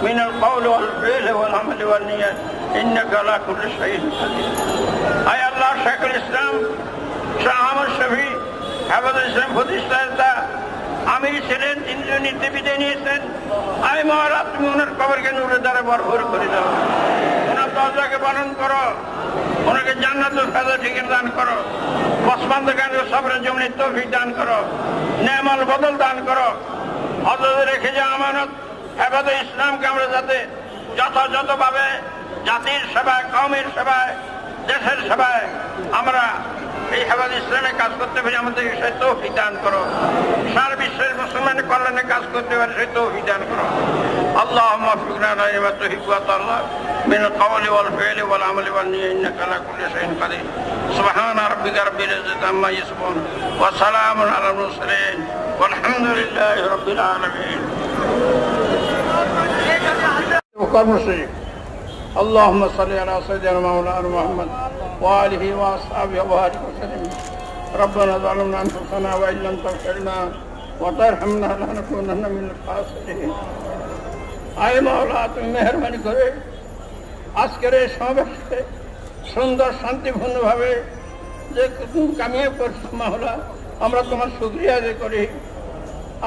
من القول والفعل والعمل والنية إنك على كل شيء قدير أي الله شيخ الإسلام শাহ আহমদ শফি হেফাজুল ইসলাম প্রতিষ্ঠাতা আমির ছিলেন, তিনজন নীতিবিদে নিয়েছেন। আয় মহারাজ, তুমি ওনার কবরকে নূরের দ্বারা ভরপুর করে দাও, ওনার দরজাকে পালন করো, ওনাকে জান্নাতুল ফেরদৌস ঠিকানা দান করো, পসমানদের সবরের জমিনে তৌফিক দান করো, নেমাল বদল দান করো। অথচ রেখে যে আমানত হেফাজুল ইসলামকে আমরা যাতে যথাযথভাবে জাতির সেবায়, কওমের সেবায়, দেশের সেবায় আমরা এই হেফাজত ইসলামে কাজ করতে পারি, আমাদেরকে সেই তৌফিক দান করো। সারা বিশ্বের মুসলমানের কল্যাণে কাজ করতে পারি, সেই তৌফিক দান করো। আল্লাহুম্মা ওয়াফিকনা লিমা তুহিব্বু ওয়া তারদা মিনাল কওলি ওয়াল ফি'লি ওয়াল আমালি ওয়ান নিয়্যাতি ইন্নাকা আলা কুল্লি শাইইন কাদির। সুবহানা রাব্বিকা রাব্বিল ইজ্জাতি আম্মা ইয়াসিফুন ওয়া সালামুন আলাল মুরসালিন ওয়ালহামদুলিল্লাহি রাব্বিল আলামিন। কর্মসূচি اللهم صل على سيدنا مولانا محمد وآله وأصحابه وبارك وسلم. ربنا ظلمنا أنفسنا وإن لم تغفر لنا وترحمنا لنكونن من الخاسرين. আয় মাওলা, তুমি মেহেরবানি করে আজকের এই সমাবেশকে সুন্দর শান্তিপূর্ণভাবে যে তুমি কামিয়ে করছো মাওলা, আমরা তোমার শুকরিয়া আদায় করি।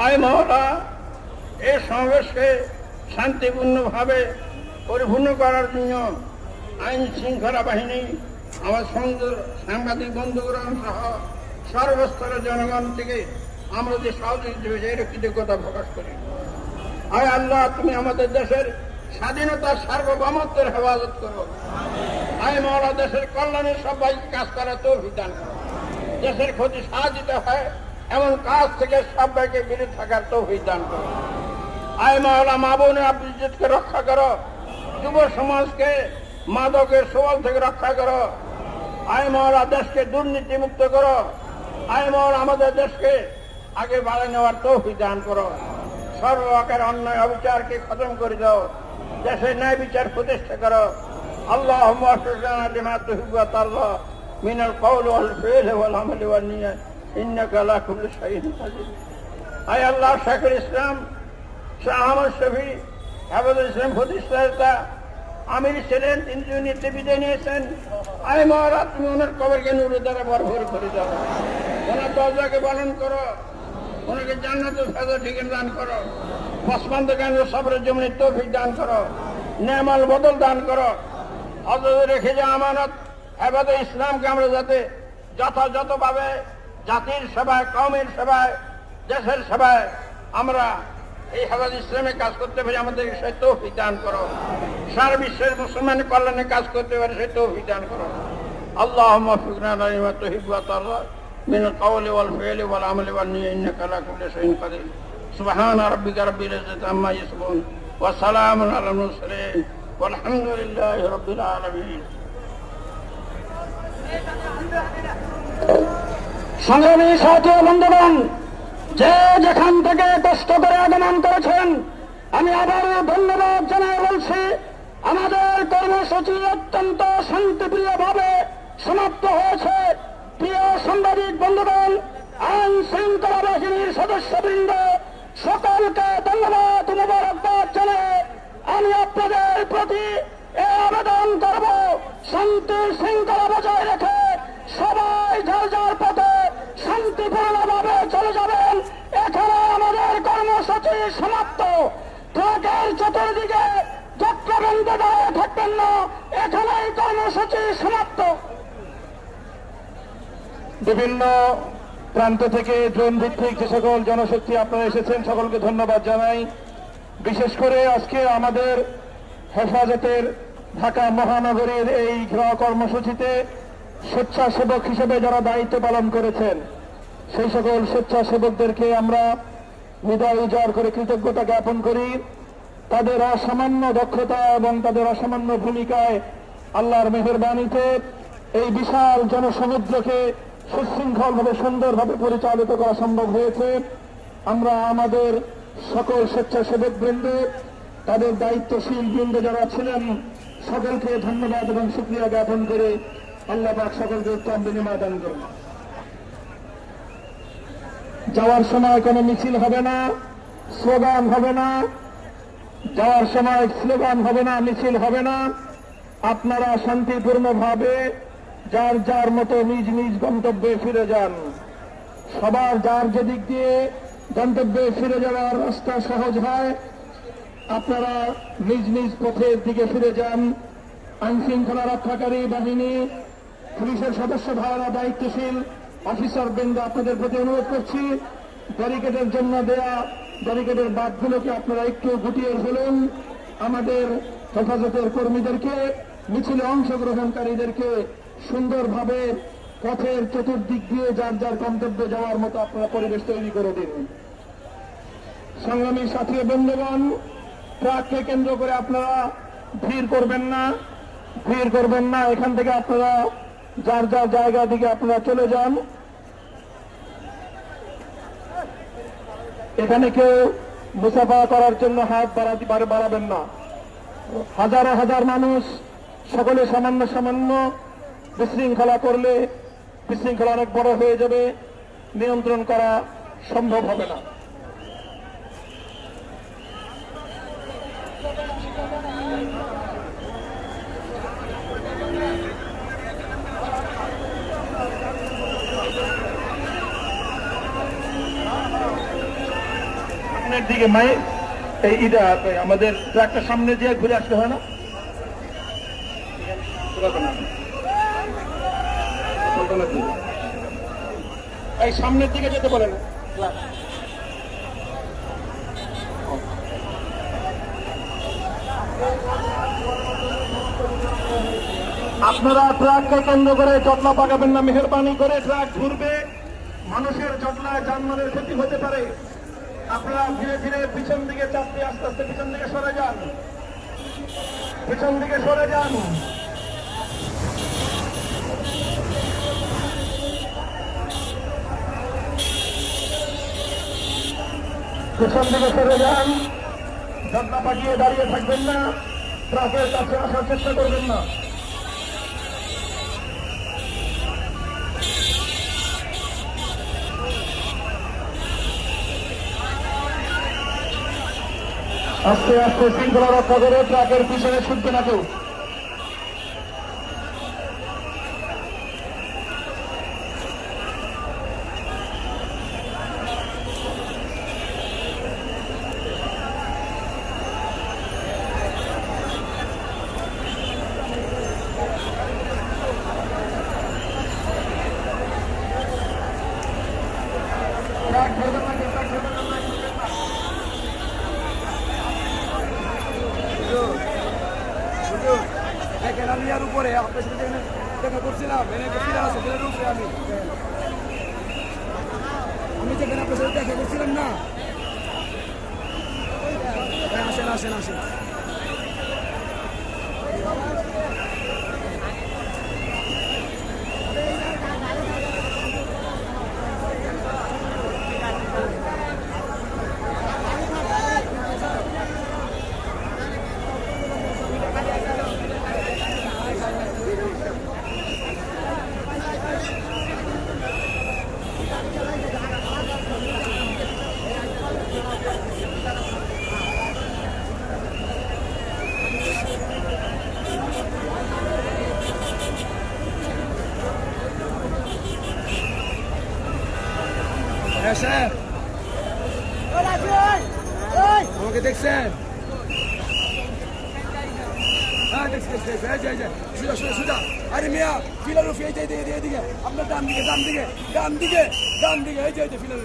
আয় মাওলা, এই সমাবেশকে শান্তিপূর্ণভাবে পরিপূর্ণ করার জন্য আইন শৃঙ্খলা বাহিনী, আমার সাংবাদিক বন্ধুগণ সহ সর্বস্তরের জনগণ থেকে আমরা যে সহযোগিতা হয়েছে এর কৃতজ্ঞতা প্রকাশ করি। আয় আল্লাহ, তুমি আমাদের দেশের স্বাধীনতার সার্বভৌমত্বের হেফাজত করো। আয় মাওলা, দেশের কল্যাণে সবাইকে কাজ করার তৌফিক দান করো। দেশের ক্ষতি সাহায্য হয় এমন কাজ থেকে সবাইকে বিরত থাকার তৌফিক দান করো। আয় মাওলা, মা বোনের ইজ্জতকে রক্ষা করো, যুব সমাজকে মাদকের সওয়াল থেকে রক্ষা করো। আয় মাওলা, দেশকে দুর্নীতি মুক্ত করো। আয় মাওলা, আমাদের দেশকে আগে বাড়িয়ে নেওয়ার তৌফিক দান করো। সর্বপ্রকার অন্যায় অবিচারকে খতম করে দাও, দেশে ন্যায় বিচার প্রতিষ্ঠা করো। আল্লাহুম্মা ওয়াফিকনা লিমা তুহিব্বু ওয়া তারদা মিনাল কওলি ওয়াল ফি'লি ওয়াল আমালি ওয়ান নিয়্যাতি ইন্নাকা আলা কুল্লি শাইইন কাদির। আয় আল্লাহ, শেখুল ইসলাম শাহ আহমদ শফি হেফাজুল ইসলাম প্রতিষ্ঠাতা আমির ছিলেন, তিনজন নীতিবিদে নিয়েছেন। আয় মহারাজ, তুমি ওনার কবরকে নূরের দ্বারা ভরপুর করে দাও, ওনার দরজাকে পালন করো, ওনাকে জান্নাতুল ফেরদৌস ঠিকানা দান করো, পসমানদের সবরের জমিনে তৌফিক দান করো, নেমাল বদল দান করো। অথচ রেখে যে আমানত হেফাজত ইসলামকে আমরা যাতে যথাযথভাবে জাতির সেবায়, কওমের সেবায়, দেশের সেবায় আমরা এই হেফাজত ইসলামে কাজ করতে পারি, আমাদেরকে সেই তৌফিক দান করো। সারা বিশ্বের মুসলমানের কল্যাণে কাজ করতে পারি, সেই তৌফিক দান করো। আল্লাহুম্মা ওয়াফিকনা লিমা তুহিব্বু ওয়া তারদা মিনাল কওলি ওয়াল ফি'লি ওয়াল আমালি ওয়ান নিয়্যাতি ইন্নাকা আলা কুল্লি শাইইন কাদির। সুবহানা রাব্বিকা রাব্বিল ইজ্জাতি আম্মা ইয়াসিফুন ওয়া সালামুন আলাল মুরসালিন ওয়ালহামদুলিল্লাহি রাব্বিল আলামিন। সংগ্রামী সাথী বন্ধুগণ, যে যেখান থেকে কষ্ট করে আগমন করেছেন, আমি আবারও ধন্যবাদ জানাই বলছি। আমাদের কর্মসূচি অত্যন্ত শান্তিপ্রিয়ভাবে সমাপ্ত হয়েছে। প্রিয় সাংবাদিক বন্ধুগণ, আইন শৃঙ্খলা বাহিনীর সদস্যবৃন্দ সকলকে ধন্যবাদ ও মোবারকবাদ জানাই আমি আপনাদের প্রতি আবেদন করব, শান্তি শৃঙ্খলা বজায় রেখে সবাই যার যার পথে শান্তিপূর্ণভাবে চলে যাবেন। এখানে আমাদের কর্মসূচি সমাপ্ত। ট্রাকের চতুর্দিকে চক্রবন্ধে দাঁড়িয়ে থাকবেন না, এখানেই কর্মসূচি সমাপ্ত। বিভিন্ন প্রান্ত থেকে জোন ভিত্তিক যে সকল জনশক্তি আপনারা এসেছেন, সকলকে ধন্যবাদ জানাই। বিশেষ করে আজকে আমাদের হেফাজতের ঢাকা মহানগরীর এই ঘেরাও কর্মসূচিতে স্বেচ্ছাসেবক হিসেবে যারা দায়িত্ব পালন করেছেন, সেই সকল স্বেচ্ছাসেবকদেরকে আমরা হৃদয় উজাড় করে কৃতজ্ঞতা জ্ঞাপন করি। তাদের অসামান্য দক্ষতা এবং তাদের অসামান্য ভূমিকায় আল্লাহর মেহেরবানিতে এই বিশাল জনসমুদ্রকে সুশৃঙ্খলভাবে সুন্দরভাবে পরিচালিত করা সম্ভব হয়েছে। আমরা আমাদের সকল স্বেচ্ছাসেবক বৃন্দ, তাদের দায়িত্বশীল বৃন্দ যারা ছিলেন, সকলকে ধন্যবাদ এবং শুকরিয়া জ্ঞাপন করে আল্লাহ পাক সকলকে উত্তম বিনিময় দান করুন। যাওয়ার সময় কোনো মিছিল হবে না, স্লোগান হবে না, যাওয়ার সময় স্লোগান হবে না, মিছিল হবে না। আপনারা শান্তিপূর্ণভাবে যার যার মতো নিজ নিজ গন্তব্যে ফিরে যান। সবার যার যেদিক দিয়ে গন্তব্যে ফিরে যাওয়ার রাস্তা সহজ হয়, আপনারা নিজ নিজ পথের দিকে ফিরে যান। আইন শৃঙ্খলা রক্ষাকারী বাহিনী, পুলিশের সদস্য ভাইরা, দায়িত্বশীল অফিসার বৃন্দ, আপনাদের প্রতি অনুরোধ করছি, ব্যারিকেডের জন্য দেয়া ব্যারিকেডের বাঁধগুলোকে আপনারা একটু গুটিয়ে ফেলুন। আমাদের হেফাজতের কর্মীদেরকে, মিছিলে অংশগ্রহণকারীদেরকে সুন্দরভাবে পথের চতুর্দিক দিয়ে যার যার গন্তব্যে যাওয়ার মতো আপনারা পরিবেশ তৈরি করে দিন। সংগ্রামী সাথী বন্ধুগণ, ট্রাককে কেন্দ্র করে আপনারা ভিড় করবেন না। এখান থেকে আপনারা যার যার জায়গা দিকে আপনারা চলে যান। এখানে কেউ মুসাফা করার জন্য হাত বাড়াবেন না। হাজার হাজার মানুষ সকলে সামান্য বিশৃঙ্খলা করলে বিশৃঙ্খলা অনেক বড় হয়ে যাবে, নিয়ন্ত্রণ করা সম্ভব হবে না। সামনের দিকে এই আমাদের ট্রাকটা সামনে দিয়ে ঘুরে আসতে হয় না? এই সামনের দিকে যেতে বলেন। আপনারা ট্রাককে কেন্দ্র করে জটলা পাকাবেন না, মেহরবানি করে। ট্রাক ঘুরবে, মানুষের জটলায় যানবাহনের ক্ষতি হতে পারে। আপনারা ধীরে ধীরে পিছন দিকে চাপতে, আস্তে আস্তে পিছন দিকে সরে যান। পিছন দিকে সরে যান। জটলা পাকিয়ে দাঁড়িয়ে থাকবেন না, ট্রাকের কাছে আসার চেষ্টা করবেন না। আস্তে আস্তে শৃঙ্খলা রক্ষা করে ট্রাকের পিছনে ছুটবে না কেউ। দেখেন আমি আর উপরে আপনার সাথে দেখা করছিলাম, আমি যেখানে আপনার সাথে দেখা করছিলাম না। আসেন আসেন আসেন। স্যার আমাকে দেখছেন? হ্যাঁ দেখছি সোজা সোজা সোজা। আরে মিয়া ফিলার এদিকে আপনার ডান দিকে এই যে ফিলার